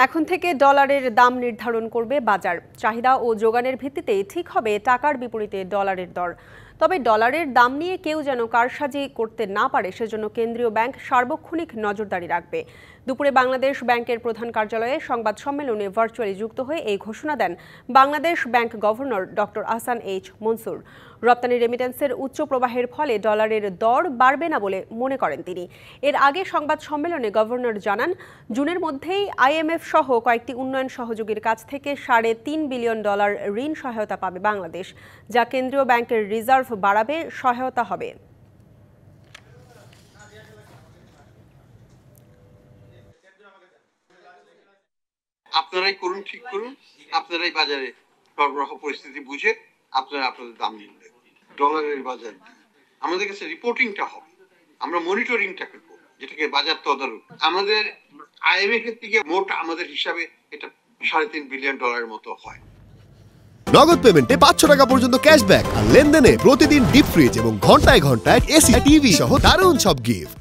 এখন থেকে ডলারের দাম নির্ধারণ করবে বাজার। চাহিদা ও যোগানের ভিত্তিতে ঠিক হবে টাকার বিপরীতে ডলারের দর। তবে ডলারের দাম নিয়ে কেউ যেন কারসাজি করতে না পারে সেজন্য কেন্দ্রীয় ব্যাংক সার্বক্ষণিক নজরদারি রাখবে। দুপুরে বাংলাদেশ ব্যাংকের প্রধান কার্যালয়ে সংবাদ সম্মেলনে ভার্চুয়ালি যুক্ত হয়ে এই ঘোষণা দেন Bangladesh bank governor doctor Ahsan H Mansur. রপ্তানি রেমিটেন্সের উচ্চ প্রবাহের ফলে ডলারের দর বাড়বে না বলে মনে করেন তিনি। এর আগে সংবাদ সম্মেলনে গভর্নর জানান, জুনের মধ্যেই IMF সহ কয়েকটি উন্নয়ন সহযোগীর কাছ থেকে $3.5 বিলিয়ন ঋণ সহায়তা পাবে বাংলাদেশ, যা কেন্দ্রীয় ব্যাংকের রিজার্ভ বাড়াবে সহায়তা হবে। আপনারাই করুন, ঠিক করুন, আপনারাই বাজারে সরবরাহ পরিস্থিতি বুঝে আপনারা আপনাদের দাম নির্ণয় করুন। ডলারের বাজার আমাদের কাছে রিপোর্টিংটা হবে, আমরা মনিটরিংটা করবো, যেটাকে বাজার তদারক। আমাদের IMF এর থেকে মোট আমাদের হিসাবে এটা $3.5 বিলিয়ন মতো হয়। নগদ পেমেন্টে 500 টাকা পর্যন্ত ক্যাশব্যাক আর লেনদেনে প্রতিদিন ডিপ ফ্রিজ এবং ঘন্টায় ঘন্টায় AC টিভি সহ দারুণ সব গিফট।